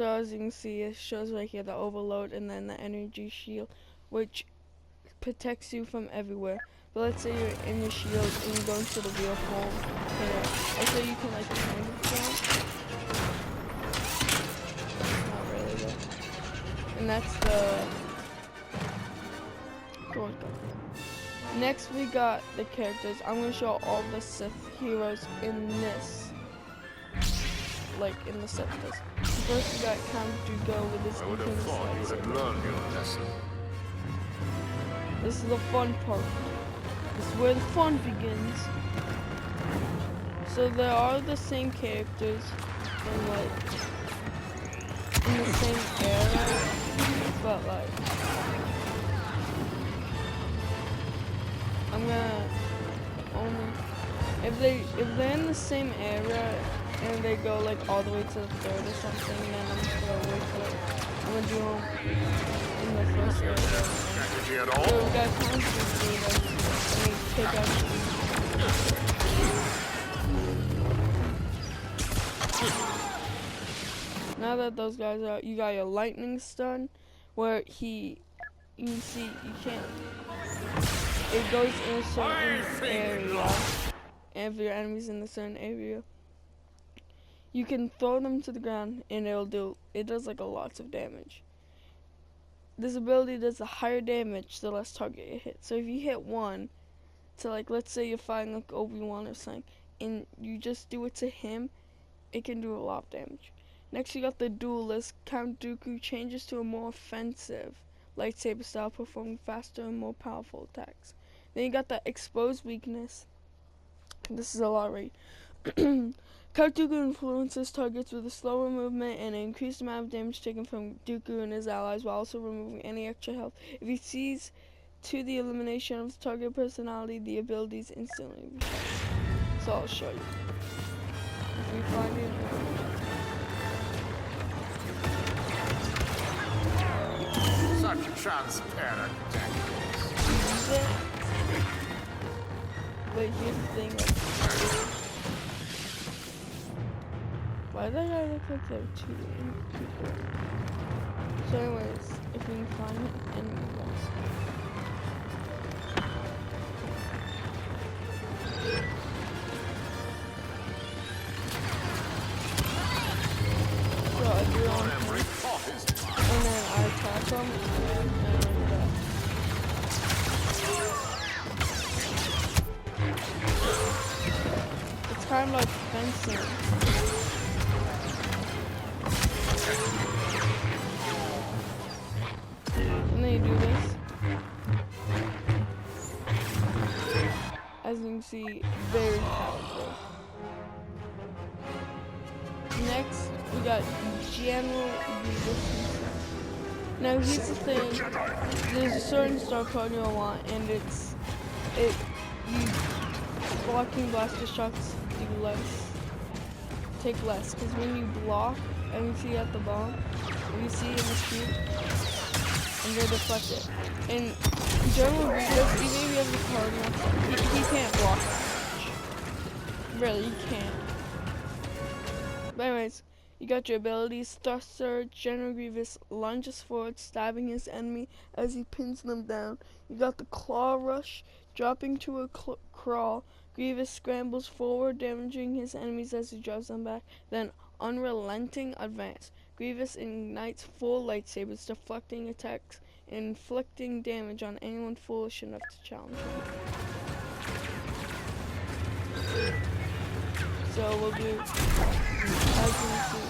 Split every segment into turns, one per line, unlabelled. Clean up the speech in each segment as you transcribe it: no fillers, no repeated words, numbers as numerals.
So as you can see, it shows right here the overload and then the energy shield, which protects you from everywhere. But let's say you're in your shield and you go into the real form. Also you can like kind of jump. Not really though. And that's the door. Next we got the characters. I'm gonna show all the Sith heroes in this. Like in the Sith list. First we got Count Dooku with his infamous lightsaber. This is the fun part. This is where the fun begins. So there are the same characters in like in the same era, but like I'm gonna only if they're in the same era and they go like all the way to the third or something, then I'm just gonna wait for it. I'm gonna do them in the first era. So we got time to do this. Let me take out now that those guys are, you got your lightning stun, where you see, you can't, it goes in a certain area, and if your enemy's in a certain area, you can throw them to the ground, and it does like a lots of damage. This ability does the higher damage the less target you hit. So if you hit one, to like, let's say you're fighting like Obi-Wan or something, and you just do it to him, it can do a lot of damage. Next you got the Duelist. Count Dooku changes to a more offensive lightsaber style, performing faster and more powerful attacks. Then you got the Exposed Weakness. This is a lot, right? Count Dooku influences targets with a slower movement and an increased amount of damage taken from Dooku and his allies, while also removing any extra health. If he sees to the elimination of the target personality, the ability is instantly reset. So I'll show you. If we find it,
such transparent tactics.
But here's the thing. Why does that guy look like they're two people? So anyways, if we can find it, and so I do on him, and then I attack him, and it's kind of like fencing. And then you do this. As you can see, very powerful. Next, we got General Resistance. Now here's the thing, there's a certain star code you'll want, and you blocking blaster shots take less, because when you block, and you see at the bottom, if you see in the cube, and they're deflected. And General Grievous, even if you have the card, he can't block that much. Really, he can't. But anyways, you got your abilities. Thrust Surge. General Grievous lunges forward, stabbing his enemy as he pins them down. You got the Claw Rush, dropping to a crawl. Grievous scrambles forward, damaging his enemies as he drives them back. Then Unrelenting Advance. Grievous ignites full lightsabers, deflecting attacks and inflicting damage on anyone foolish enough to challenge him. So we'll do, as you can see,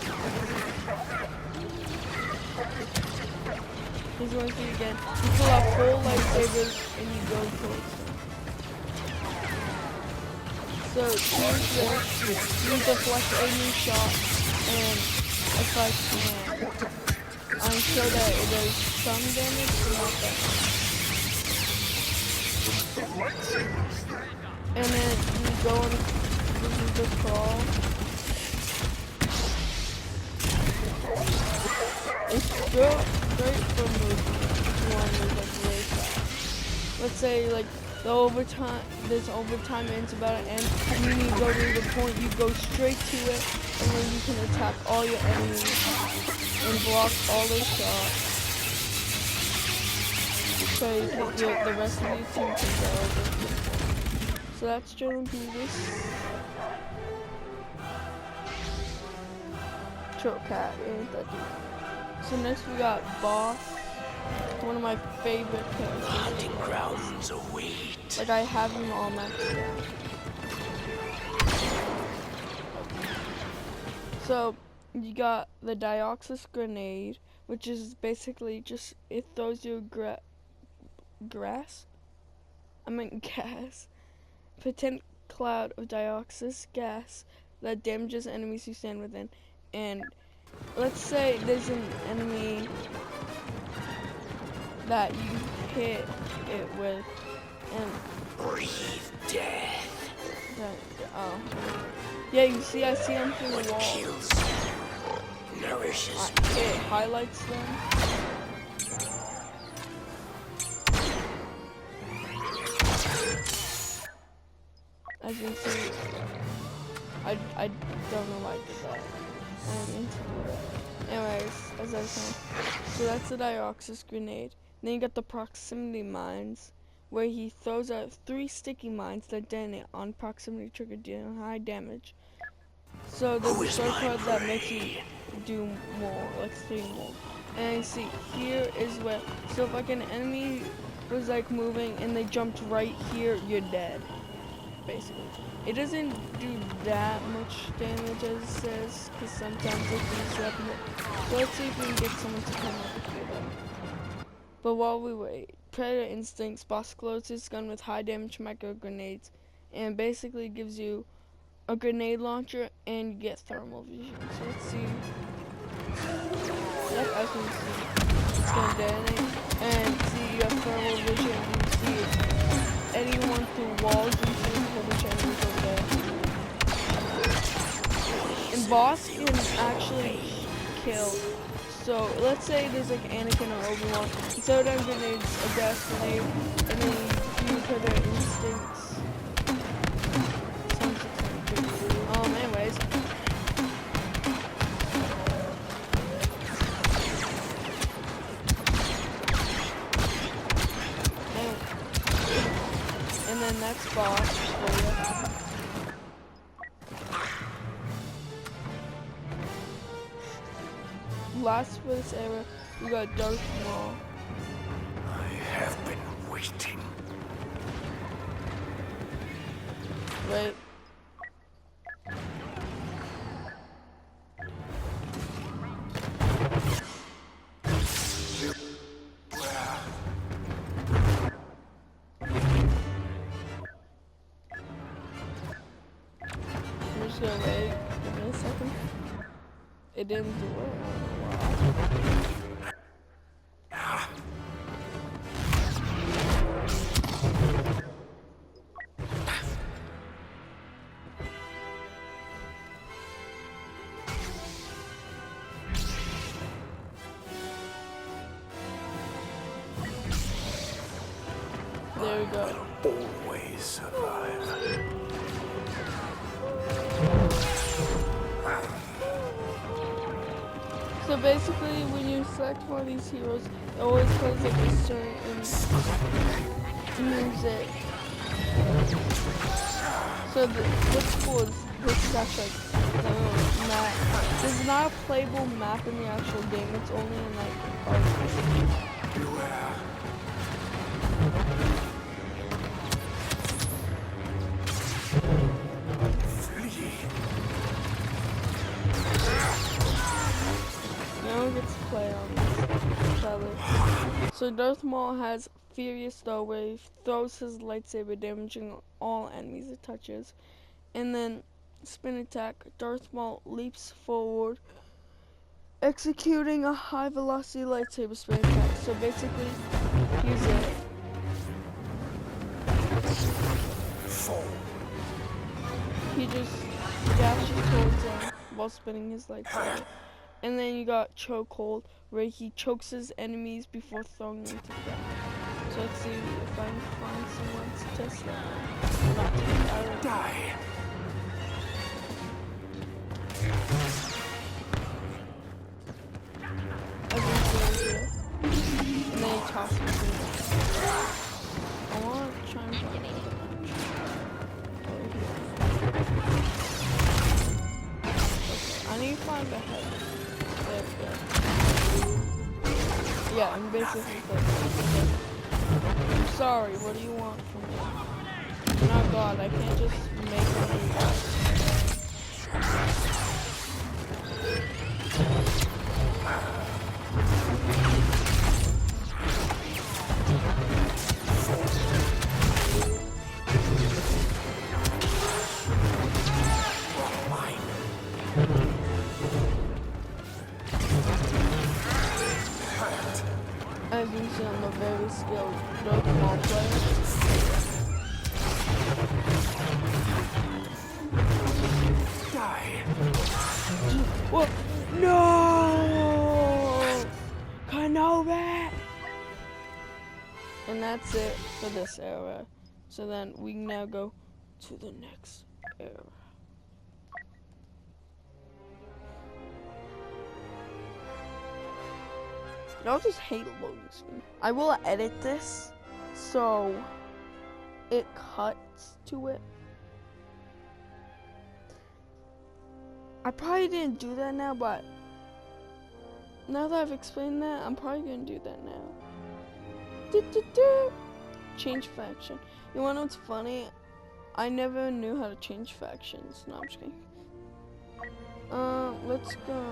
he's going to again. You pull out full lightsabers and you go towards him. So here's this, you deflect any shot, and if I can, I'm sure that it does some damage, but not that much. And then you go and this is the crawl. It's great for movement if you want to move like really fast. Let's say like There's overtime and it's about to end. You need to go to the point, you go straight to it, and then you can attack all your enemies and block all their shots. So the rest of your team can go over. So that's Jordan Beavis. Choke Cat and that dude. So next we got Boss. One of my favorite characters.
Hunting grounds await.
Like I have him all maxed out. So you got the Dioxis grenade, which is basically just it throws you gas. Potent cloud of Dioxis gas that damages enemies you stand within. And let's say there's an enemy that you hit it with, and
Breathe death.
Yeah, you see, I see them through the wall.
Kills. Nourishes.
It highlights them. As you can see, I don't know why I did that. I didn't mean to do that. Anyways, as I was saying, so that's the Dioxis grenade. Then you got the proximity mines, where he throws out 3 sticky mines that detonate on proximity trigger, dealing high damage. So there's a sword card that makes you do more, like 3 more. And you see, here is where, so if like an enemy was like moving and they jumped right here, you're dead. Basically. It doesn't do that much damage as it says, because sometimes it can threaten it. So let's see if we can get someone to come up here then. But while we wait, Predator Instincts, Boss closes his gun with high damage micro grenades, and basically gives you a grenade launcher and you get thermal vision. So let's see. Yep, as you can see, it's gonna detonate. And see, you have thermal vision, and you see it. Anyone through walls, you see a whole bunch of enemies over there. And Boss can actually kill. So let's say there's like Anakin or Obi-Wan. You throw down grenades, a gas grenade, and then you put their instincts. Anyways. And then that's Boss for you. Last for this era, we got Darth Maul.
I have been waiting.
Right? I'm just gonna wait. Give me a second. It didn't do it. I don't know why. There we go.
Always survive.
So basically, when you select one of these heroes, it always plays like a certain music. So what's cool is this is actually like a map. There's not a playable map in the actual game. It's only in like art. No one gets to play on this, sadly. So Darth Maul has Furious Throw, where he throws his lightsaber, damaging all enemies it touches. And then Spin Attack, Darth Maul leaps forward, executing a high velocity lightsaber spin attack. So basically, here's it. He just dashes towards them while spinning his lightsaber. And then you got Chokehold, where he chokes his enemies before throwing them to death. So let's see if I can find someone to test that one. Not to be arrogant.
Die.
Everyone's here. And then he tosses it. I want to try and find another match. Okay, I need to find the head. There we go. Yeah, I'm basically close. I'm sorry, what do you want from me? I'm not God, I can't just make one of you guys. As you see, I'm a very skilled Pokemon player.
Die.
What? No! Kenobi! And that's it for this era. So then we can now go to the next era. Y'all just hate a loading screen. I will edit this so it cuts to it. I probably didn't do that now, but now that I've explained that, I'm probably gonna do that now. Change faction. You wanna know what's funny? I never knew how to change factions. No, I'm just kidding. Let's go.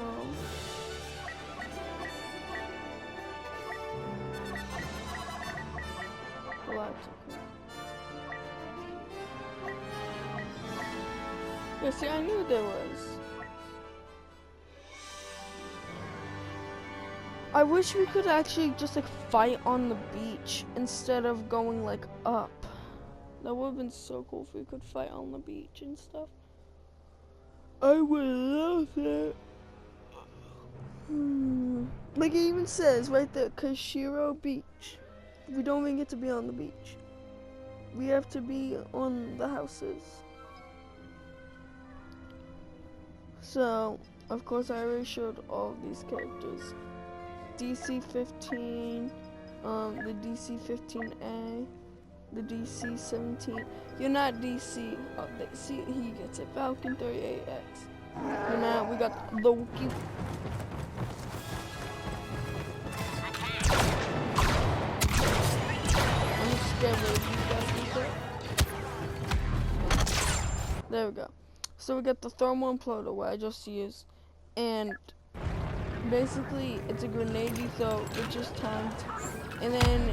Yeah, see, I knew there was. I wish we could actually just like fight on the beach instead of going like up. That would have been so cool if we could fight on the beach and stuff. I would love it. Like it even says right there, Kashiro Beach. We don't even get to be on the beach. We have to be on the houses. So, of course, I already showed all of these characters. DC-15, the DC-15A, the DC-17. You're not DC. Oh, see, he gets it. Falcon 38X. And now we got the Wookiee. There we go. So we got the thermal imploder, what I just used, and basically it's a grenade you throw, which is timed, and then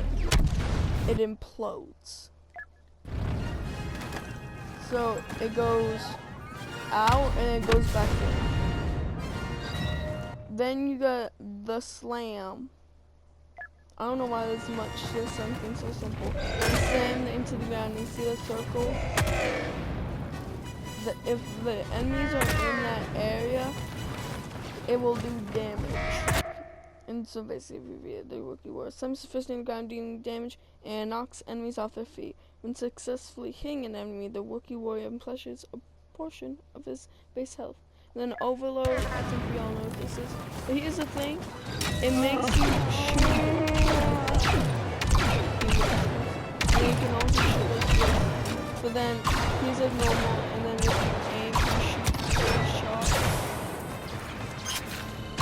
it implodes. So it goes out and it goes back in. Then you got the slam. I don't know why there's much to something so simple. You slam into the ground, you see the circle? If the enemies are in that area, it will do damage. And so basically, the Wookiee War. Some sufficient ground dealing damage and knocks enemies off their feet. When successfully hitting an enemy, the Wookiee warrior replenishes a portion of his base health. And then Overload, I think we all know what this is. But here's the thing, it makes you shoot. And you can also shoot like this. But then he's like normal, and then if you aim, you shoot a shot.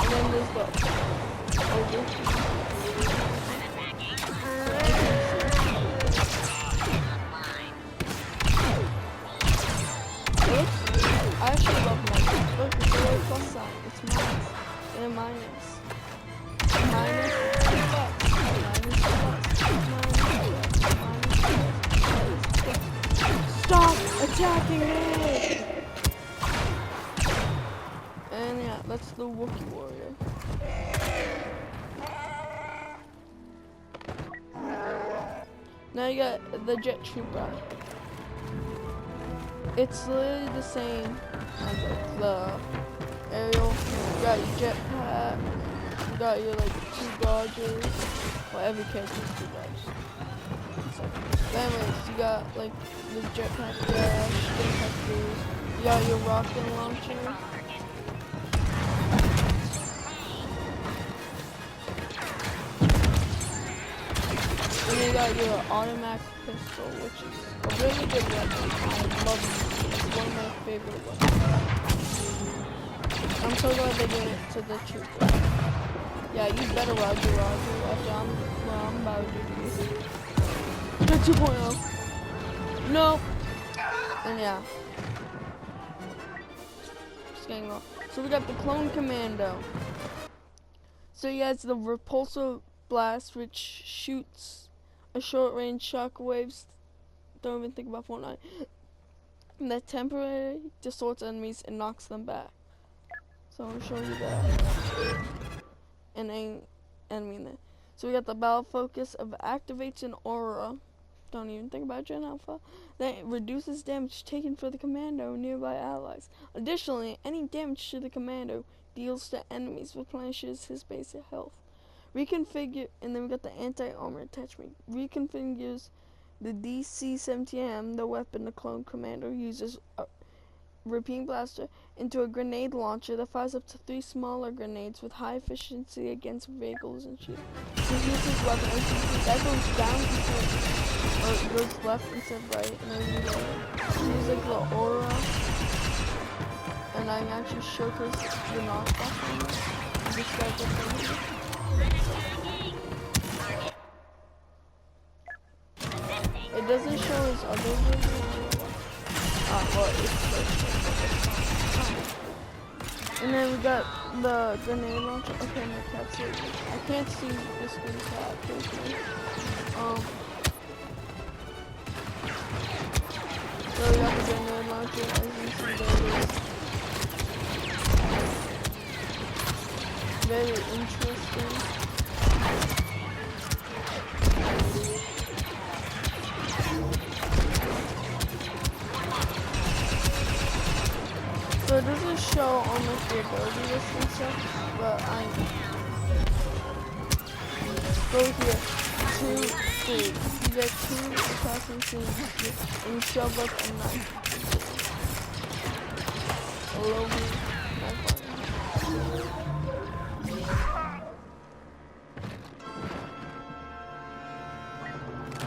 And then there's the I actually love minus. Look, it's a little plus sign. It's minus. And a minus. Minus $2. Minus $2. Stop attacking me! And yeah, that's the Wookiee warrior. Now you got the jet trooper. It's literally the same as like the aerial. You got your jetpack. You got your like 2 dodges. Well, every character has 2 dodges. But anyways, you got like the jetpack dash, jetpack boost. You got your rocket launcher. And you got your automatic pistol, which is a really good weapon. I love it. It's one of my favorite weapons. I'm so glad they gave it to the trooper. Yeah, you better Roger. After I'm about to do this. The 2.0. No. And yeah. Just getting off. So we got the clone commando. So he has the repulsor blast, which shoots a short-range shockwaves. Don't even think about Fortnite. That temporarily distorts enemies and knocks them back. So I'll show you that. And enemy in there. So we got the battle focus of activates an aura. Don't even think about Gen Alpha. That reduces damage taken for the commando and nearby allies. Additionally, any damage to the commando deals to enemies replenishes his basic health. Reconfigure, and then we got the anti-armor attachment. Reconfigures the DC-17M, the weapon the clone commander uses, repeating blaster, into a grenade launcher that fires up to 3 smaller grenades with high efficiency against vehicles and shields. This uses weapon that goes down instead, or it goes left instead of right, and then you use like the aura, and I can actually showcase the knockback on it. This guy's a It doesn't show his other video. Well, it's and then we got the grenade launcher. Okay, my cat's here. I can't see the screen cat. So we got the grenade launcher. As you see, there it is. Very interesting. So it doesn't show almost the ability list and stuff, but I go here. 2, 3. You get 2 assassins and you shove up a knife. A low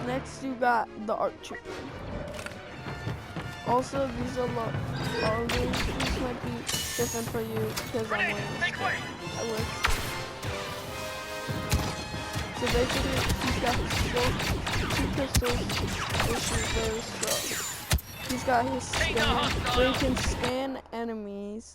Next you got the archer. Also, these are all these might be different for you because I'm wearing this. I wish. So basically, he's got his 2 pistols, which is very strong. He's got his scan, where he can scan enemies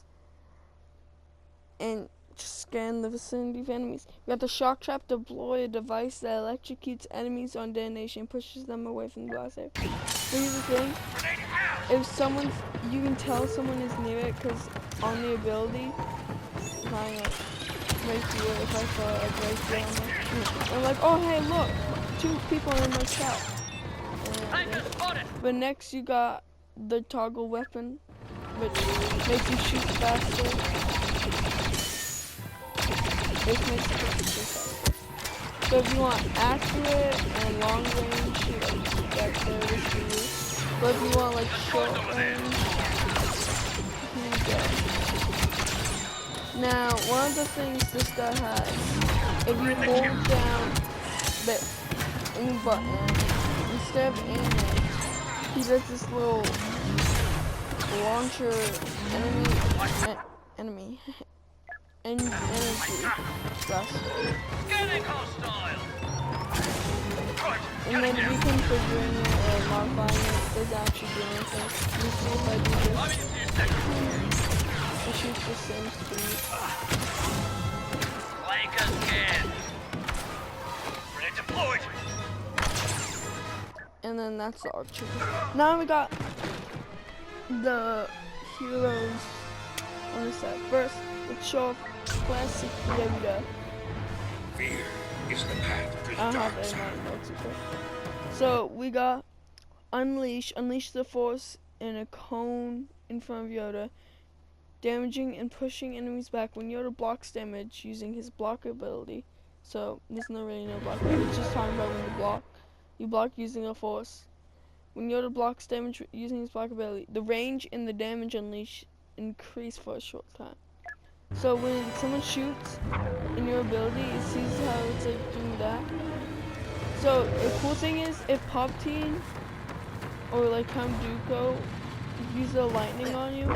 and just scan the vicinity of enemies. We got the shock trap, deploy a device that electrocutes enemies on detonation and pushes them away from the blast area. So here's the thing. If someone's, you can tell someone is near it because on the ability, right here, if I saw it right down there, I'm like, oh hey look, 2 people in my shot. But next you got the toggle weapon, which makes you shoot faster. This makes it faster. So if you want accurate and long range, that's there for you. But if you want like short range, here you go. Now, one of the things this guy has, if you hold down the aim button, instead of aiming, he does this little launcher energy thrust. And then reconfiguring it or modifying it doesn't actually do anything. You see if I do this, it shoots the same speed. And then that's the archer. Now we got the heroes on the set. First, let's show off classic Yoda.
Fear is the path to the
I don't have
dark
that in
side.
my notes, okay. So we got unleash the force in a cone in front of Yoda, damaging and pushing enemies back when Yoda blocks damage using his block ability. So there's no block, it's just talking about when you block. You block using a force. When Yoda blocks damage using his block ability, the range and the damage unleash increase for a short time. So when someone shoots in your ability, it sees how it's like doing that. So the cool thing is, if Palpatine or like Count Dooku use the lightning on you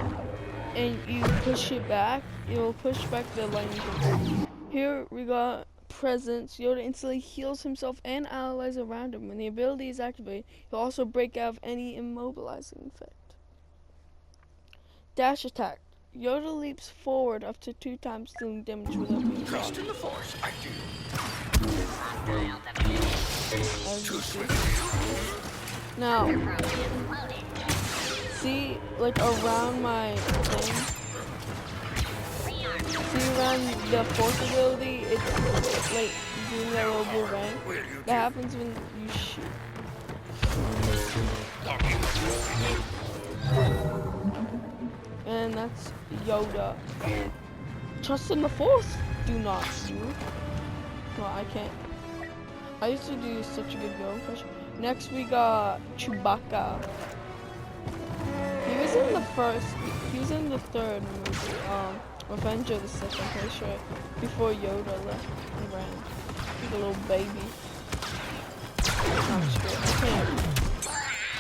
and you push it back, it will push back the lightning bolt. Here we got Presence. Yoda instantly heals himself and allies around him. When the ability is activated, he'll also break out of any immobilizing effect. Dash attack. Yoda leaps forward up to 2 times, dealing damage without being
Trust
shot.
in the Force, I do.
As you see. Now, see, like around my thing, see around the force ability, it's like doing that little blue ring. That happens when you shoot. And that's Yoda. Trust in the Force. Do not you? No, I can't. I used to do such a good Yoda impression. Next we got Chewbacca. He was in the first. He was in the third movie. Revenge of the Sith. I'm pretty sure before Yoda left and ran. Like a little baby. I'm sure. I can't.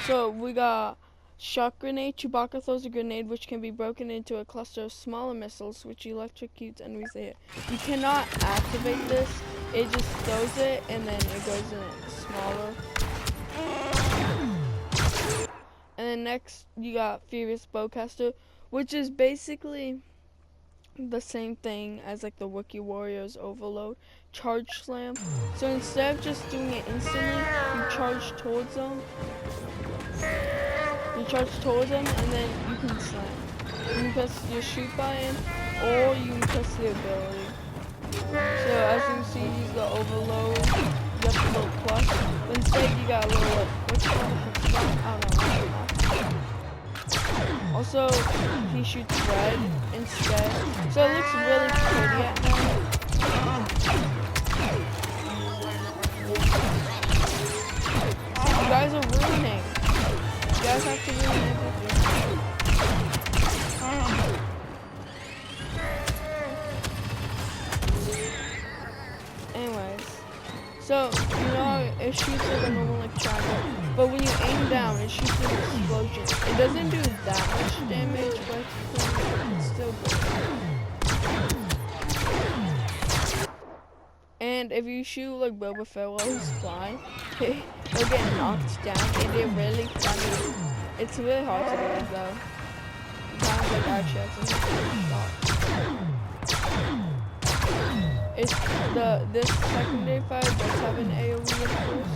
So we got shock grenade. Chewbacca throws a grenade which can be broken into a cluster of smaller missiles which electrocutes enemies they hit. You cannot activate this. It just throws it and then it goes in smaller. And then next you got Furious Bowcaster, which is basically the same thing as like the Wookiee Warriors Overload. Charge Slam. So instead of just doing it instantly, you charge towards them. You charge towards them and then you can slam. You can press your shoot button or you can press the ability. So as you can see, use the overload. You got the little plus. But instead you got a little like, what's it called? I don't know. Also, he shoots red instead. So it looks really pretty at night. You guys are ruining. You guys have to ruin everything. Anyways, so you know it shoots like a normal like triangle, but when you aim down, it shoots an explosion. It doesn't do that much damage, but it's still good. And if you shoot like Boba Fett while he's flying, he'll get knocked down, and they're really funny. It's really hard to do though. You kind of like actually have to stop. It's this secondary fire does have an AoE of course.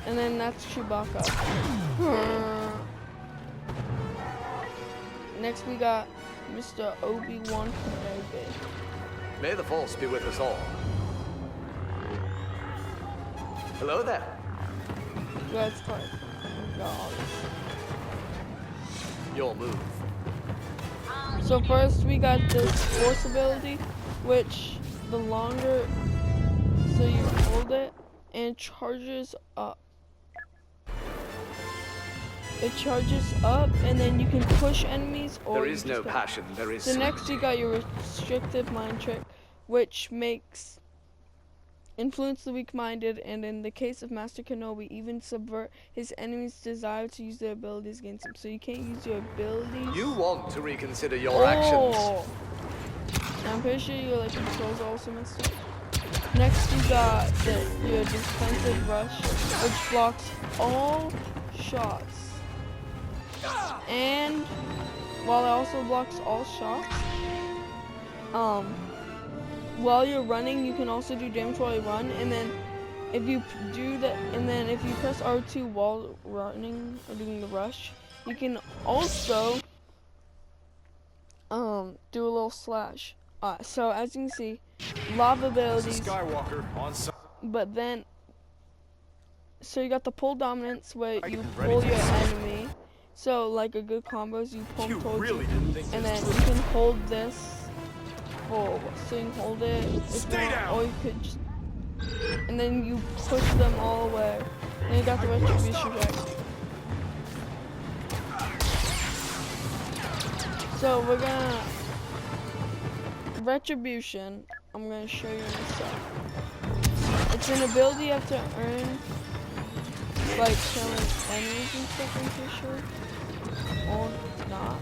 And then that's Chewbacca. Next we got Mr. Obi-Wan Kenobi.
May the Force be with us all. Hello there.
That's fine. God.
Your move.
So first we got this force ability, which the longer, so you hold it and it charges up. It charges up and then you can push enemies or
There is no passion, there is...
So next you got your restrictive mind trick, which makes influence the weak-minded, and in the case of Master Kenobi, even subvert his enemy's desire to use their abilities against him. So you can't use your abilities.
You want to reconsider your actions.
I'm pretty sure your like controls are also messed up. Next you got your defensive rush, which blocks all shots. And while it also blocks all shots, while you're running, you can also do damage while you run, and then if you do that, and then if you press R2 while running or doing the rush, you can also do a little slash. So as you can see, lava abilities.
Skywalker on some.
But then, so you got the pull dominance where you pull your enemy. So like a good combo is you pull towards you, and then you can hold this for thing, hold it. If you
Stay
want,
down.
or you could just, and then you push them all away. Then you got the retribution back. So we're gonna retribution. I'm gonna show you this stuff. It's an ability you have to earn, like killing enemies and stuff. I'm pretty sure, or not.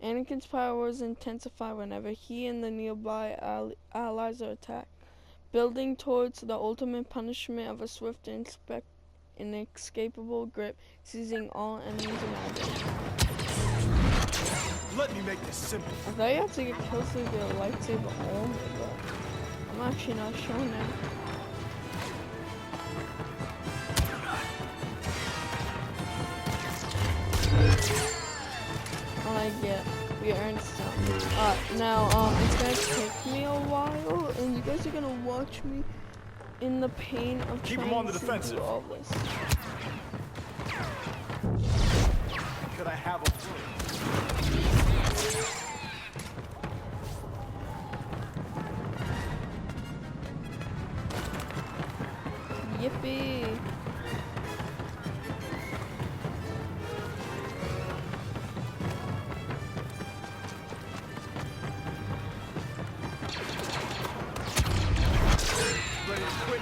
Anakin's powers intensify whenever he and the nearby allies are attacked, building towards the ultimate punishment of a swift and inescapable grip, seizing all enemies imagined.
Let me make this simple.
I thought you had to get kills with your lightsaber only, but I'm actually not sure now. I like it. We earned some. Now, it's gonna take me a while, and you guys are gonna watch me in the pain of
Keep
trying
'em on the
to
defensive.
do all this.
Could I have a
Yippee!
ready to quit?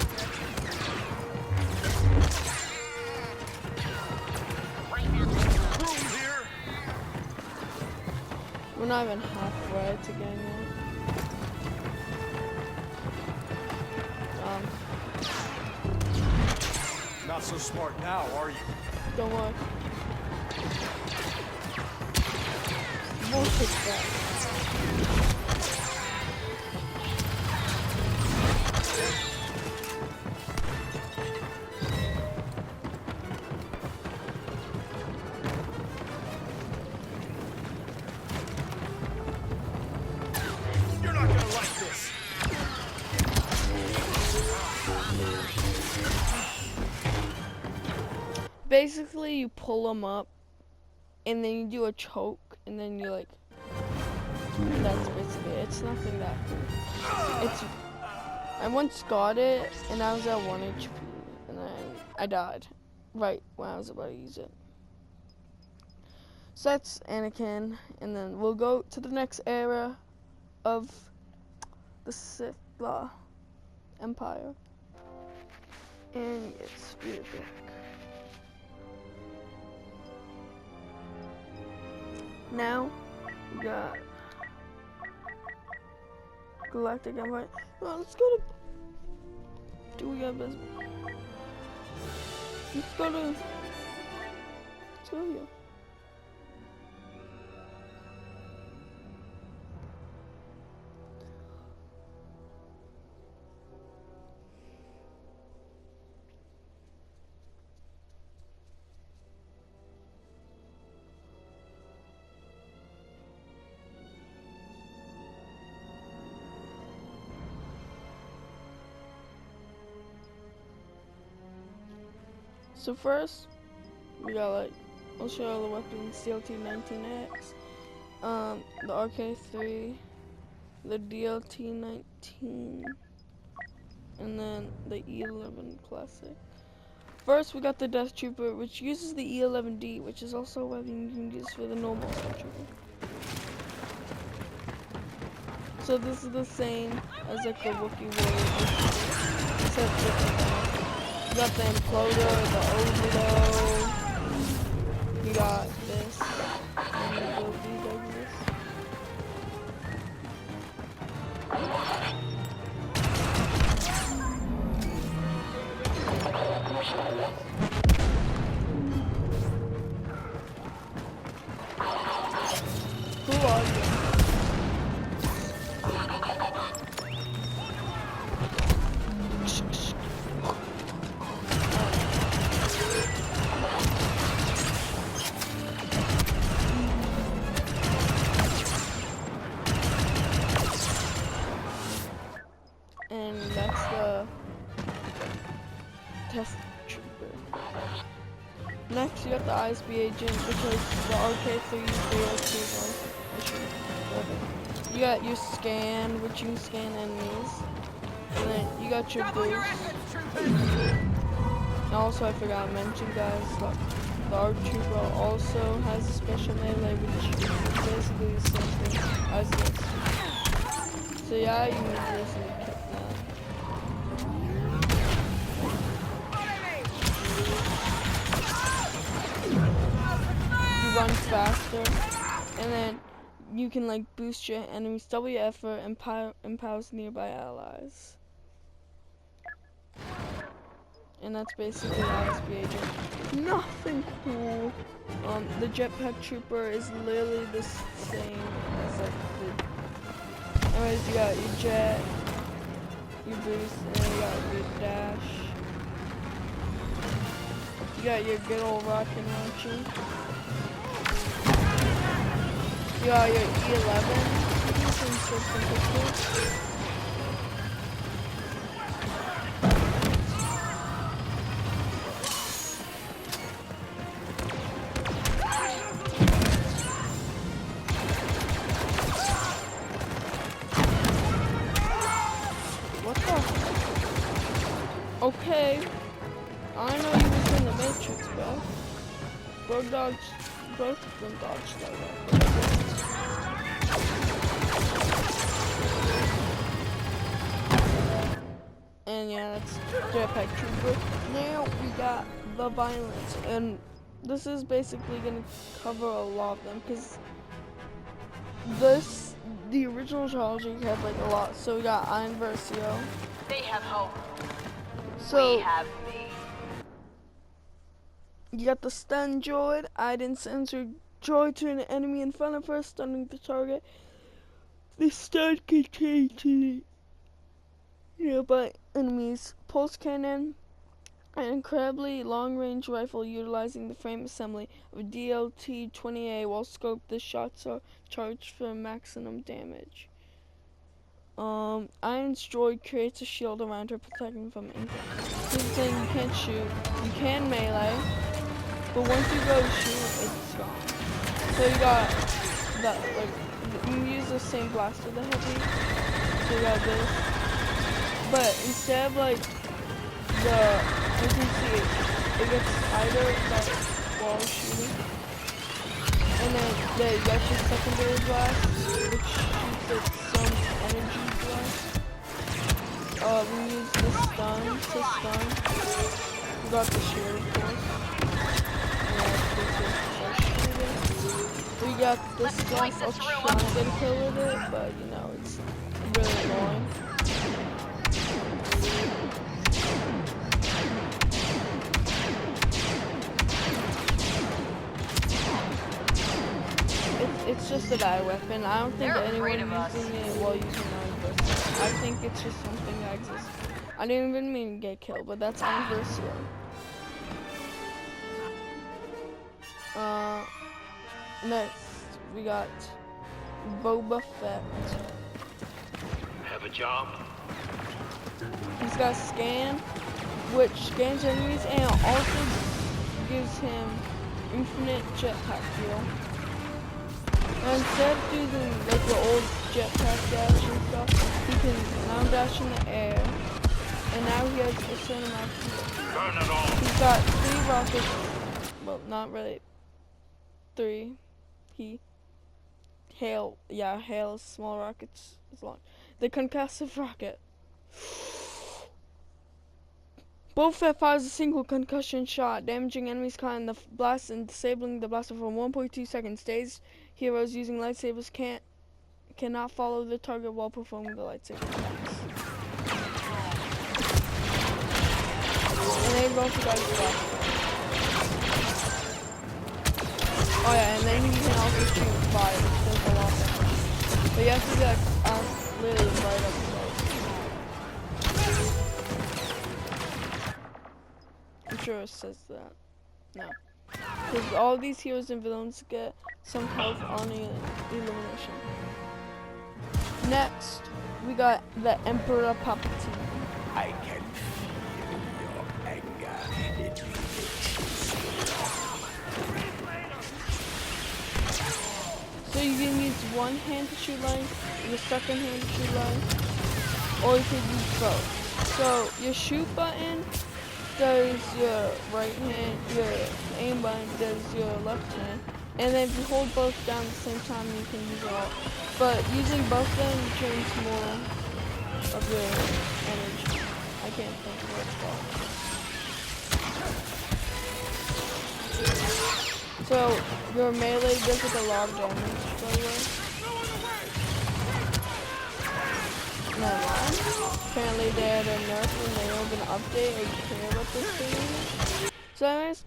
Room here.
We're not even halfway to getting it.
Not so smart now, are you?
Don't worry. We'll fix that.
You're not gonna like this.
Basically, you pull them up, and then you do a choke, and then you like. That's basically it. It's nothing that cool. It's. I once got it, and I was at 1 HP, and then I died right when I was about to use it. So that's Anakin, and then we'll go to the next era of the Sith Empire, and it's Speeder Black. Now we got Galactic Empire. Oh, let's go to. Do we got business? Let's go to. Let's go here. So first, we got like, I'll show you all the weapons, DLT-19X, the RK-3, the DLT-19, and then the E-11 Classic. First, we got the Death Trooper, which uses the E-11D, which is also a weapon you can use for the normal Death Trooper. So this is the same as like the Wookiee Warrior, except different. You got the Imploder, the Overload. You got this. And the ability does this. Who are you? And that's the Test Trooper. Next, you got the ISB agent, which is the RK302 mission. You got your scan, which you can scan enemies. And then you got your boost. And also, I forgot to mention, guys, the ARC Trooper also has a special melee, which is basically the same thing as this. So yeah, you can basically kick that. You run faster, and then you can like boost your enemies' WF or empowers nearby allies. And that's basically ISB agent. Nothing cool. The jetpack trooper is literally the same as like the. Anyways, you got your jet, your boost, and then you got your dash. You got your good old rocket launcher. You got your E11. What the? Okay. I know you was in the Matrix, bro. Both of them dodged that way. And yeah, that's Jetpack Trooper. Now we got the violence, and this is basically gonna cover a lot of them, because the original trilogy had like a lot. So we got Iron Versio.
They have hope.
So
We have me.
you got the stun droid. I didn't censor droid to an enemy in front of her, stunning the target. The stun can change to nearby enemies. Pulse cannon, an incredibly long-range rifle utilizing the frame assembly of a DLT-20A while scoped. The shots are charged for maximum damage. Iron's droid creates a shield around her, protecting from impact. Here's the thing, you can't shoot. You can melee, but once you go to shoot, it's gone. So you got that, like, you use the same blaster, the heavy. So you got this. But instead of, like, you can see it gets tighter that while shooting. And then there you got your secondary blast, which shoots like some energy blast. We use the stun to stun. We got the shield, of course. We got the stealth. I'll try and get a kill with it, but you know, it's really annoying. It's just a bad weapon. I don't think anyone using it while using Iron Versio. I think it's just something that exists. I didn't even mean to get killed, but that's Iron Versio. Next we got Boba Fett.
Have a job?
He's got scan, which scans enemies and also gives him infinite jetpack fuel. Now instead of using like the old jetpack dash and stuff, he can now dash in the air, and now he has a certain amount of fuel.
Burn it all.
He's got 3 rockets, well not really 3. Hail small rockets is long. The concussive rocket. Boba Fett fires a single concussion shot, damaging enemies caught in the blast and disabling the blaster for 1.2 seconds. Dazed heroes using lightsabers cannot follow the target while performing the lightsaber attacks. And they've also got his blaster. Oh yeah, and then he can also shoot fire, which does a lot of damage. But you have to get literally right up close. I'm sure it says that. No. Because all these heroes and villains get some health on elimination. Next, we got the Emperor Palpatine.
I can feel your anger. It makes you so
So you can use one hand to shoot line, your second hand to shoot line, or you can use both. So your shoot button does your right hand, your aim button does your left hand, and then if you hold both down at the same time, you can use it all. But using both of them drains more of your energy. I can't think of what it's called. So your melee does like a lot of damage, by the way. Never mind. Apparently they had a nerf when they opened an update. Are you care about this thing? So anyways,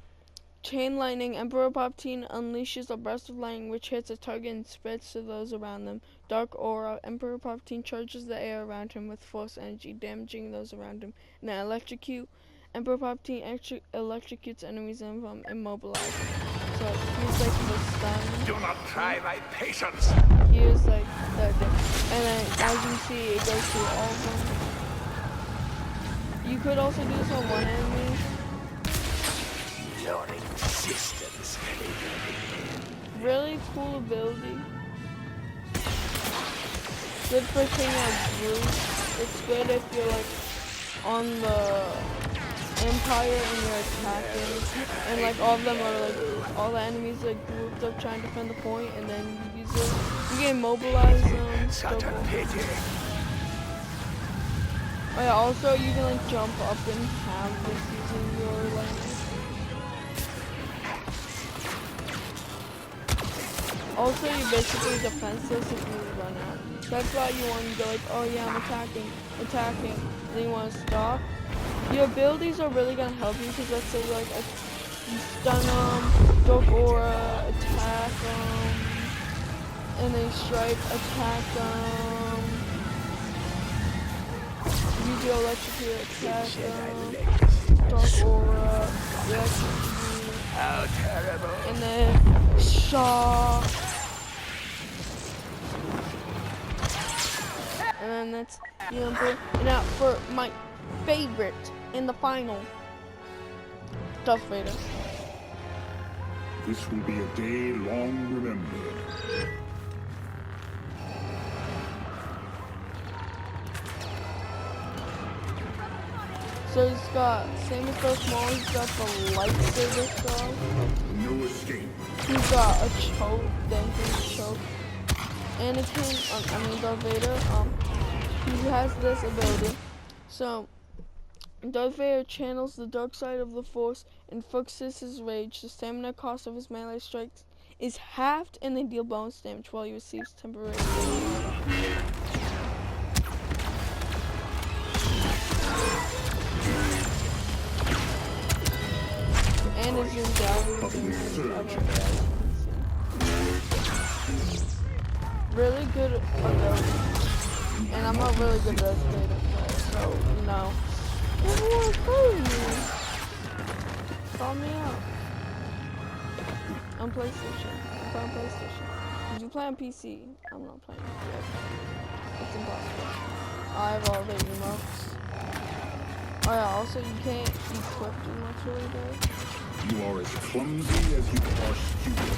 Chain Lightning. Emperor Palpatine unleashes a burst of lightning which hits a target and spreads to those around them. Dark Aura. Emperor Palpatine charges the air around him with force energy, damaging those around him. Now Electrocute. Emperor Palpatine electrocutes enemies and immobilized. So he's like the stun.
Do not try my patience.
Here's like the thing. And then as you see, it goes through all of them. You could also do this on one enemy.
Your existence.
Really cool ability. Good for taking out groups. It's good if you're like on the Empire and you're attacking, and like all of them are like, all the enemies like grouped up trying to defend the point, and then you use it. You can immobilize them. So cool. Oh yeah, also you can like jump up and have this using your lightning. Also, you're basically defenseless if you run out. That's why you want to go like, oh yeah, I'm attacking, and then you want to stop. Your abilities are really going to help you because let's say like you stun them, Dark Aura, attack them, and then strike, attack them, use your electrocute, attack them, Dark Aura, electrocute,
How terrible.
and then shock. And then that's the Emperor. And now for my favorite in the final, Darth Vader.
This will be a day long remembered.
So he's got, same as Darth Maul, he's got the lightsaber stuff.
No escape.
He's got a choke, then he's choke. Anakin, Darth Vader, he has this ability. So, Darth Vader channels the dark side of the Force and focuses his rage. The stamina cost of his melee strikes is halved, and they deal bonus damage while he receives temporary damage. And it's in really good ability. And I'm a really good Darth Vader player, so, you know. Everyone follow me. Call me out. On PlayStation. I play on PlayStation. Did you play on PC? I'm not playing on PC. It's impossible. I have all the emotes. Oh yeah, also you can't equip too much really good.
You are as clumsy as you are stupid.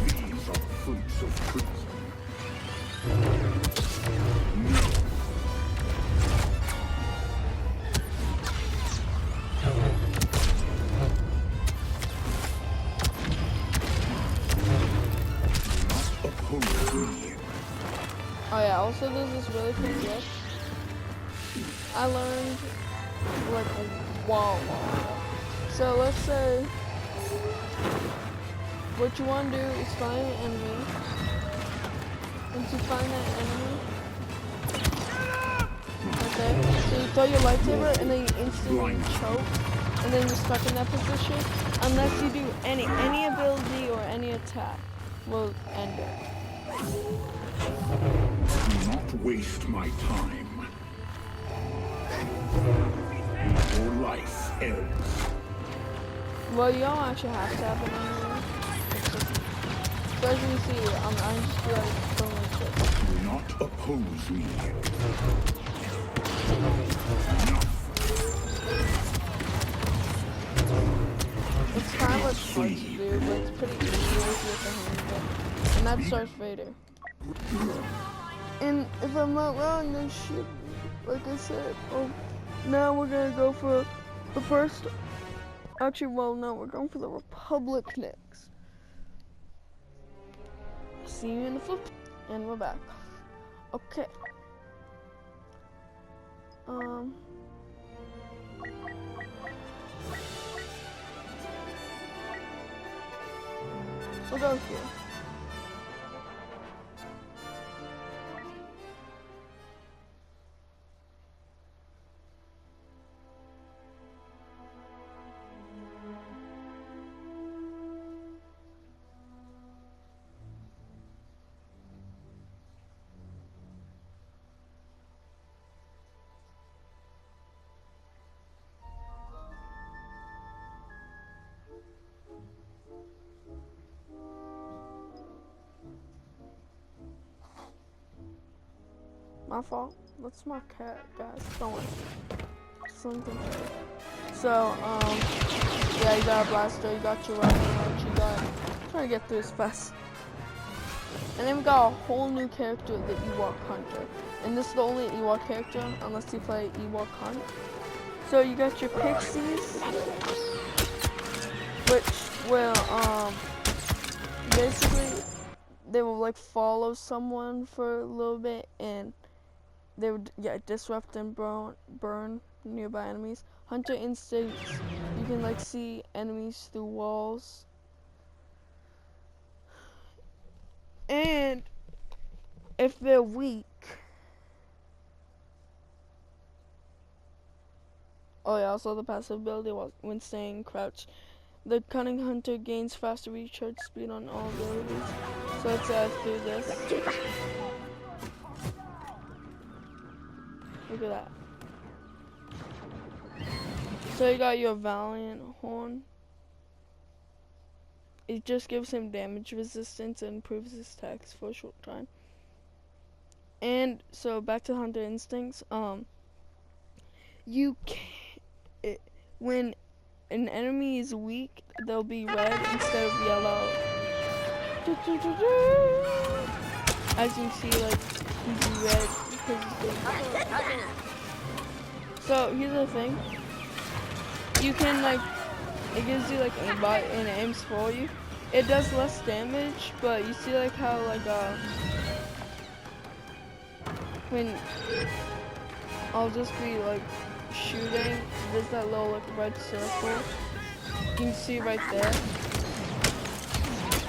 These are fruits of treason. No. Not oppose me.
Oh yeah, also there's this really cool gift. I learned like a while ago. So let's say what you want to do is find an enemy. Once you find that enemy, okay, so you throw your lightsaber and then you instantly choke, and then you're stuck in that position unless you do any ability or any attack will end it.
Do not waste my time. Your life ends.
Well, you don't actually have to have an enemy. So as you can see, I'm just like throwing shit.
Do not oppose me. Enough.
It's kind of like hard to do, but it's pretty easy if you have to handle it. And that's Darth Vader. And if I'm not wrong, then shit, like I said, now we're gonna go for the first. Actually, well, no, we're going for the Republic next. See you in the flip, and we're back. Okay. We'll go here. My fault. That's my cat, guys. Don't worry. Something. So, yeah, you got a blaster, you got your rifle launch, you got. I'm trying to get through this fast. And then we got a whole new character, the Ewok Hunter. And this is the only Ewok character, unless you play Ewok Hunt. So you got your pixies, which will, basically, they will like follow someone for a little bit, and they would disrupt and burn nearby enemies. Hunter instincts, you can like see enemies through walls. And if they're weak, oh yeah, also the passive ability when staying crouched. The Cunning Hunter gains faster recharge speed on all abilities. So let's through this. Look at that. So you got your Valiant Horn. It just gives him damage resistance and improves his attacks for a short time. And so back to Hunter Instincts. You can, when an enemy is weak, they'll be red instead of yellow. As you can see, like he's red because he's so here's the thing. You can like, it gives you like aimbot and it aims for you. It does less damage, but you see like how like when I'll just be like shooting, there's that little like red circle. You can see right there.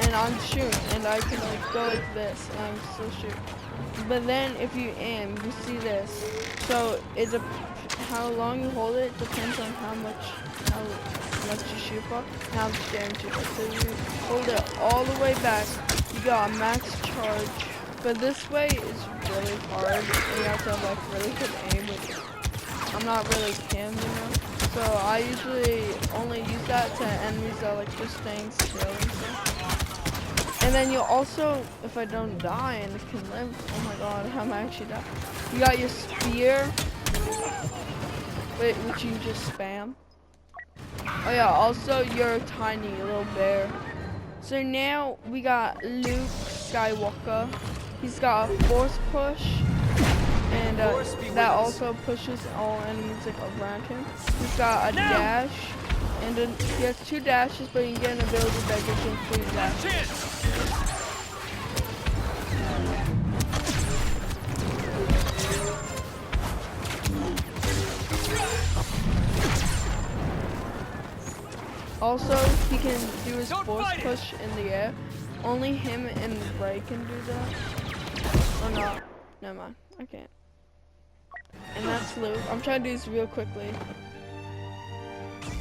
And I'm shooting, and I can like go like this, and I'm still shooting. But then if you aim, you see this. So it's how long you hold it depends on how much you shoot for, and how much damage you do. So you hold it all the way back, you got a max charge. But this way is really hard, and you have to have like really good aim. I'm not really cam, you know. So I usually only use that to enemies that are like just staying still and stuff. And then you also, if I don't die and it can live, oh my god, how am I actually die? You got your spear, which you just spam. Oh yeah, also your tiny little bear. So now we got Luke Skywalker. He's got a force push, and that also pushes all enemies like around him. He's got a dash, and he has 2 dashes, but you can get an ability that gives him 3 dashes. Also, he can do his force push in the air. Only him and Ray can do that. Or not. Never mind. I can't. And that's Luke. I'm trying to do this real quickly.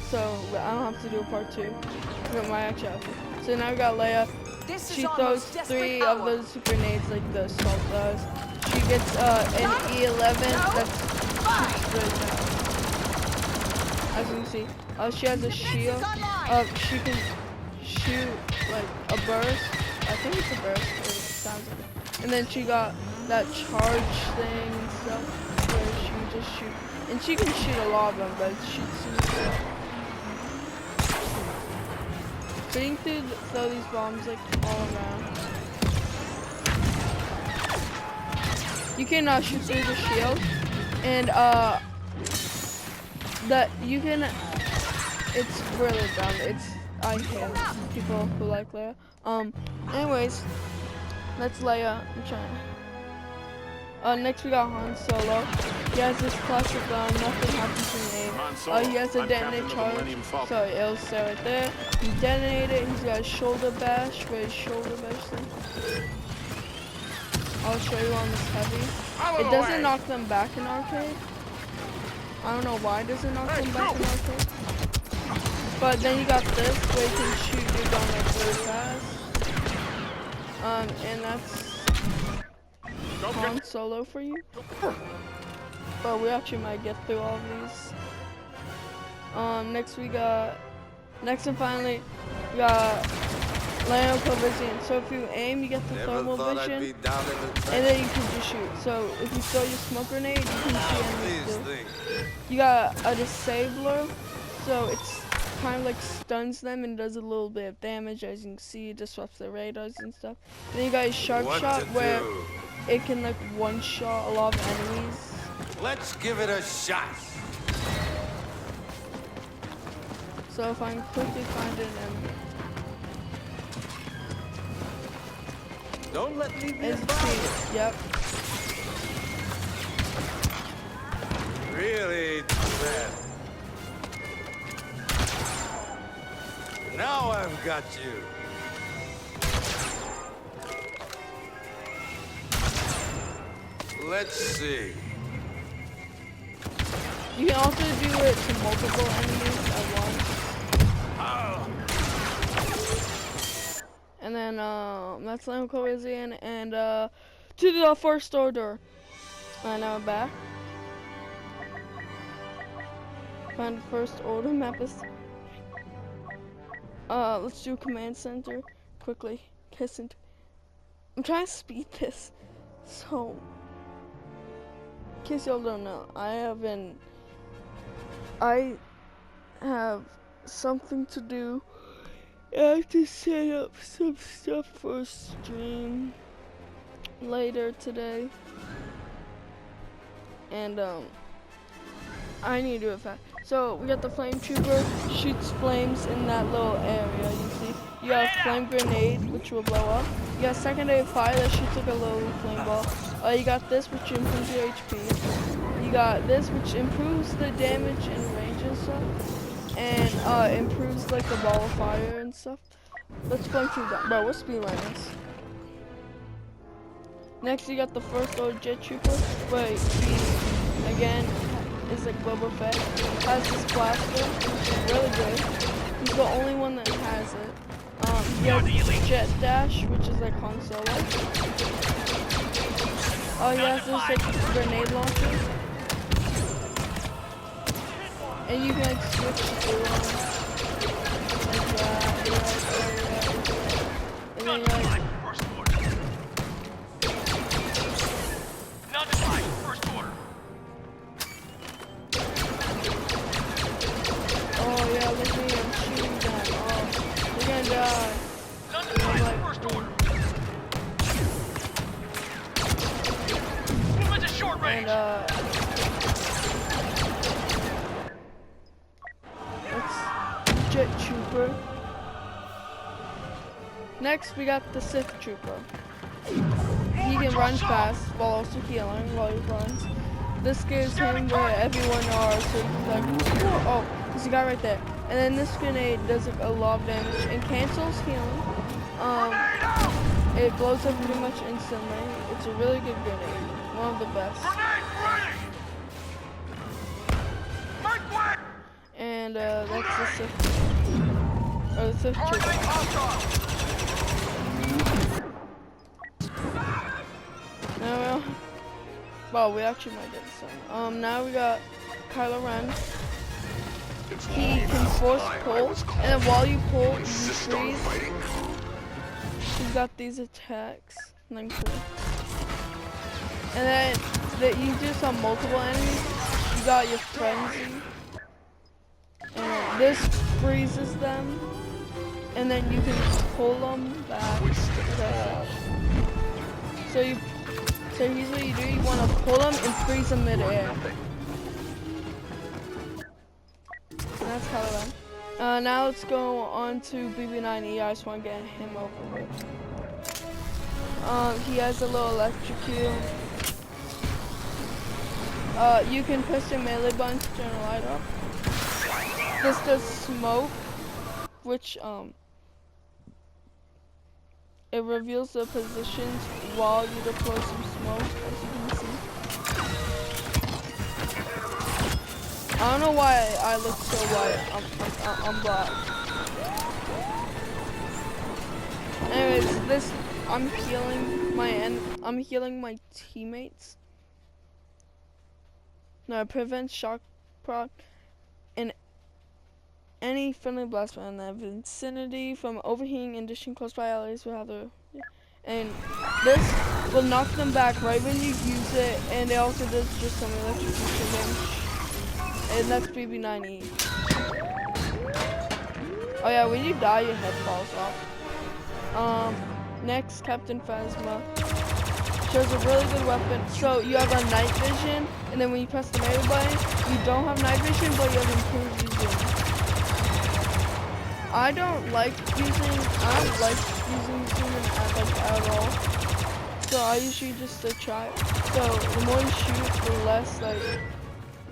So, I don't have to do a part 2. I got my actual outfit. So now we got Leia. She throws 3 of those super grenades like the assault does. She gets an E11 that's really fast. As you can see. She has a shield. She can shoot like a burst. I think it's a burst. It sounds like it. And then she got that charge thing and stuff where she can just shoot. And she can shoot a lot of them, but she shoots So you can throw these bombs like all around. You can shoot through the shield, and that you can. It's really dumb. I hate people who like Leia. Anyways, that's Leia. I'm trying. Next we got Han Solo. He has this classic gun. Nothing happens in the aim. He has a detonate charge. So it'll stay right there. He detonated it. He's got a shoulder bash. Where his shoulder bash thing. I'll show you on this heavy. It doesn't knock them back in arcade. I don't know why it doesn't knock them back in arcade. But then you got this where you can shoot your gun like really fast. And that's Han Solo for you. But we actually might get through all of these. Next and finally, we got Leia Calrissian. So if you aim, you get the thermal vision, and then you can just shoot. So if you throw your smoke grenade, you can see enemies too. You got a disabler, so it's kind of like stuns them and does a little bit of damage. As you can see, it disrupts their radars and stuff. And then you got a sharp shot where it can like one-shot a lot of enemies.
Let's give it a shot.
So if I can quickly find an enemy.
Don't let me be
As you see, yep.
really bad. Now I've got you. Let's see.
You can also do it to multiple enemies at once. And then that's Leia Calrissian and to the First Order. And now I'm back. Find the First Order map is. Let's do Command Center quickly. I'm trying to speed this. So, in case y'all don't know, I have something to do. I have to set up some stuff for a stream later today. And, I need to do it fast. So we got the flame trooper, shoots flames in that little area, you see. You have flame grenade, which will blow up. You got secondary fire that shoots like a little flame ball. You got this, which improves your HP. You got this, which improves the damage and range and stuff. And improves like the ball of fire and stuff. Let's flame trooper down. Bro, we're speedrunning this. Next you got the First Order jet trooper, where he, again, is like Boba Fett, has this blaster, which is really good. He's the only one that has it. He has jet dash, which is like Han Solo. He has this like grenade launcher. And you can like switch through them. Like that, and then you're like, look at me, I'm shooting them. They're gonna die. I'm like,
Movement to short range.
and that's jet trooper. Next, we got the Sith trooper. He can run fast while also healing while he runs. This gives him where everyone are, so he's like, oh, there's a guy right there. And then this grenade does like a lot of damage and cancels healing. It blows up pretty much instantly. It's a really good grenade, one of the best. And that's the Sith, or the Sith trooper. Now, well, we actually might get some. Now we got Kylo Ren. He can force pull, and then while you pull, you freeze. He's got these attacks. And then you do some multiple enemies. You got your frenzy. And this freezes them. and then you can pull them back. So here's what you do. You want to pull them and freeze them midair. And that's Caliban. Now let's go on to BB9E. I just want to get him over with. He has a little electrocute. You can press your melee button to turn the light off. This does smoke, which it reveals the positions while you deploy some smoke, as you can see. I don't know why I look so white. I'm black. Anyways, I'm healing my teammates. No, it prevents shock prod and any friendly blast from the vicinity from overheating and dishing close by allies will have the. And this will knock them back right when you use it, and it also does just some electrocution damage. And that's BB9E. Oh yeah, when you die, your head falls off. Next, Captain Phasma shows a really good weapon. So you have a night vision, and then when you press the melee button, you don't have night vision, but you have improved vision. I don't like using zoom in at all. So I usually just try it. So the more you shoot, the less like.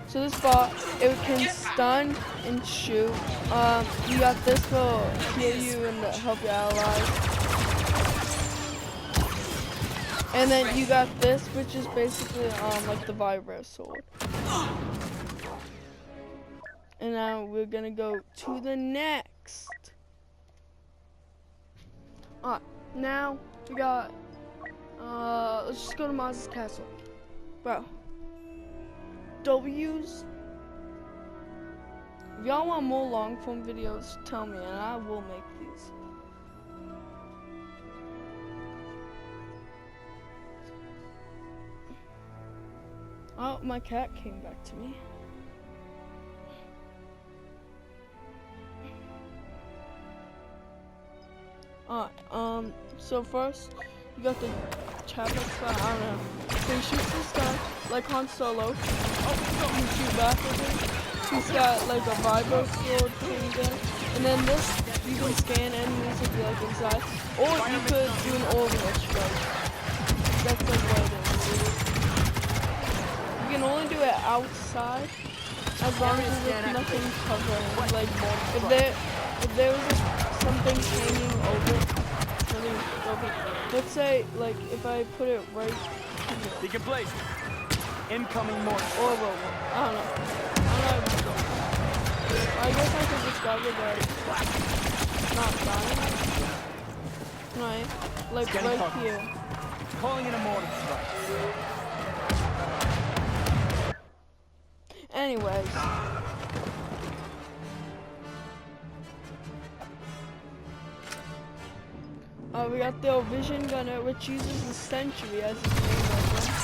So this bot, it can stun and shoot. You got this will heal you and help your allies. And then you got this, which is basically like the vibro sword. And now we're gonna go to the next. Now we got. Let's just go to Maz's castle, bro. W's. If y'all want more long form videos, tell me and I will make these. Oh, my cat came back to me. So first, you got the tablet spot, I don't know. So he shoots this guy, like Han Solo. Oh, you shoot back with him. He's got like a vibro sword thing there. And then this, you can scan enemies if you like inside. Or you could do an orbital strike. That's like what it is. You can only do it outside, as long as there's nothing covering. Like, if there was something hanging over, let's say, like, if I put it right here.
Beacon blazed. Incoming mortar.
Or robot. I don't know. I guess I could describe it as not dying. Right? Like
Scanning
right here.
Calling in a mortar strike.
Anyways. We got the Vision Gunner, which uses the Sentry as his main weapon.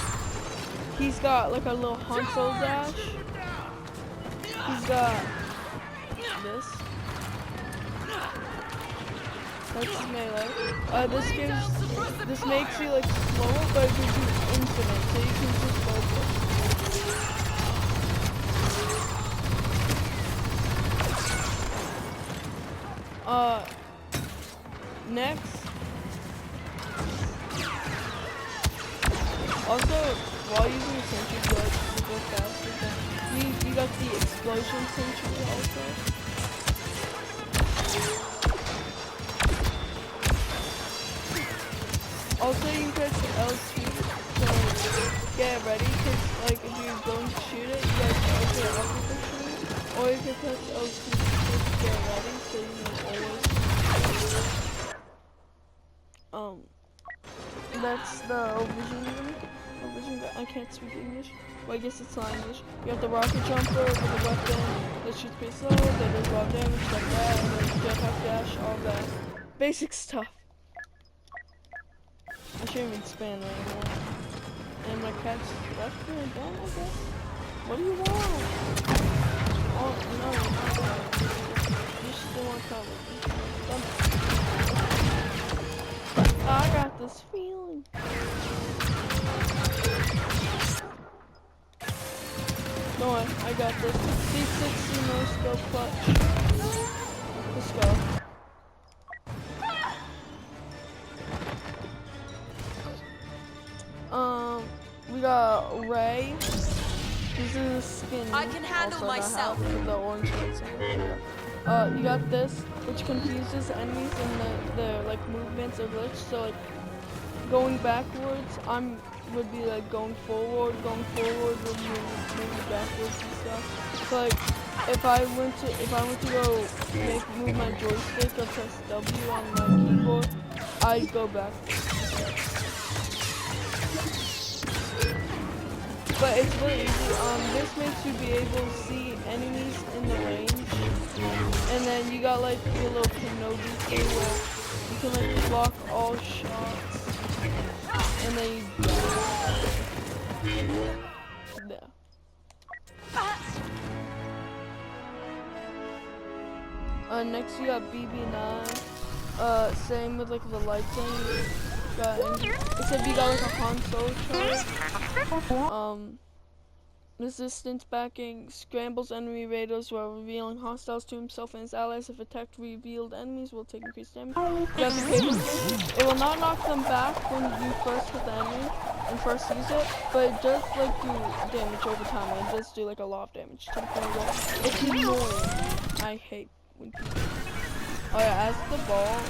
He's got like a little Han Solo dash. He's got this. That's his melee. This makes you like slower, but it gives you infinite, so you can just focus. Next. Also, while using the sentry, you go faster. You got the explosion sentry also. Also, you can press L2 to get ready, because like if you're going to shoot it, you guys also have to shoot. Or you can press L2 to just get ready, so you can always. That's the vision gun. I can't speak English. Well, I guess it's not English. You have the rocket jumper with a weapon that shoots pretty slow, that does a lot of damage like that, and then jetpack dash, all that. Basic stuff. I shouldn't even expand anymore. And my cat's left me and down, I guess. What do you want? Oh, no, not that. You still want cover. I got this feeling. Don't worry, I got this. C60 no scope clutch. Let's go. We got Ray. This is a skin.
I can handle
also
myself.
The orange lightsaber. You got this, which confuses enemies and their like movements are glitched. So like going backwards, would be like going forward would be moving backwards and stuff. So like if I went to go move my joystick or press W on my keyboard, I'd go backwards. But it's really easy. This makes you be able to see enemies in the range. And then you got like your little Kenobi thing where you can like block all shots. And then you there. Next you got BB9. Same with like the light thing. Except you got like a Han Solo charge. Resistance backing scrambles enemy raiders while revealing hostiles to himself and his allies. If attacked, revealed enemies will take increased damage. You got the cable thing. It will not knock them back when you first hit the enemy and first use it, but it does like do damage over time. And it does do like a lot of damage to the point where it's annoying. I hate when people. Oh yeah, as the ball,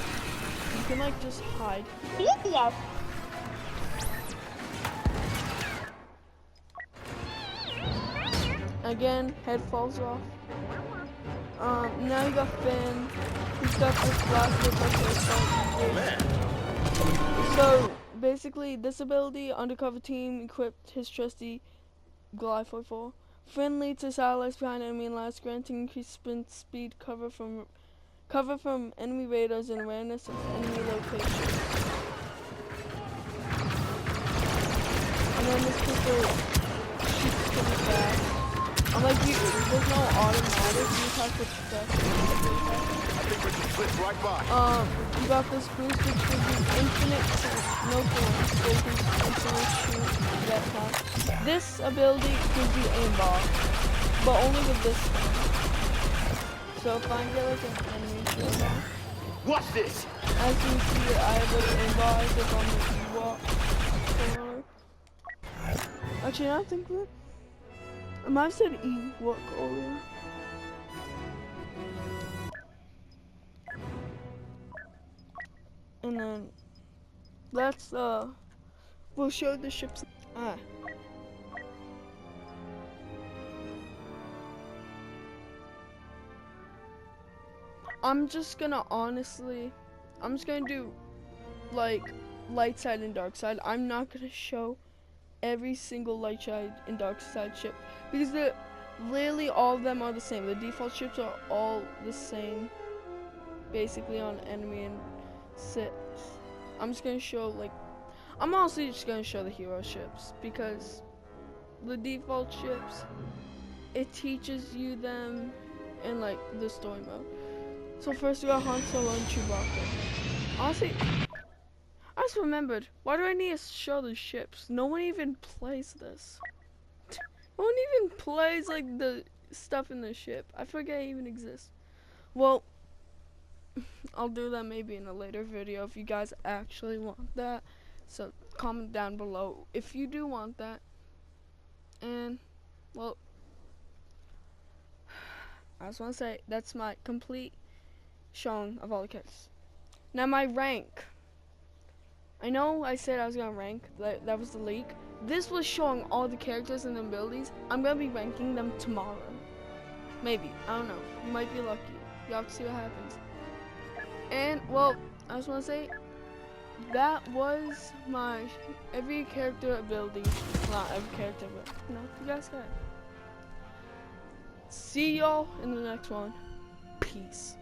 you can like just hide. Again, head falls off. Now you got Finn. He's got this blaster. So basically, this ability, undercover team equipped his trusty Glide 44. Finn leads his allies behind enemy lines, granting increased sprint speed, cover from enemy raiders, and awareness of enemy location. And then this people shoots pretty fast. Like there's no automatic, you just have to press.
I think we can slip right by.
You got this boost which gives you infinite, no killing, so you can instantly shoot that time. This ability gives you aimbot, but only with this one. So if I get like an enemy showdown.
Watch this!
As you can see, I have like aimbot as if I'm the Ewok. Actually, I think that. I might have said Ewok earlier. And then that's we'll show the ships. I'm just gonna do like light side and dark side. I'm not gonna show every single light side and dark side ship because literally all of them are the same. The default ships are all the same basically on enemy and six. I'm just gonna show like I'm honestly just gonna show the hero ships because the default ships, it teaches you them in like the story mode. So first we got Han Solo and Chewbacca. Honestly, I just remembered, why do I need to show the ships? No one even plays this. No one even plays like the stuff in the ship. I forget it even exists. Well, I'll do that maybe in a later video if you guys actually want that. So comment down below if you do want that. And, well, I just want to say that's my complete showing of all the characters. Now my rank. I know I said I was gonna rank, that was the leak. This was showing all the characters and the abilities. I'm gonna be ranking them tomorrow. Maybe, I don't know. You might be lucky. You have to see what happens. And, well, I just wanna say, that was my every character ability. Not every character, but, you know, you guys got it. See y'all in the next one. Peace.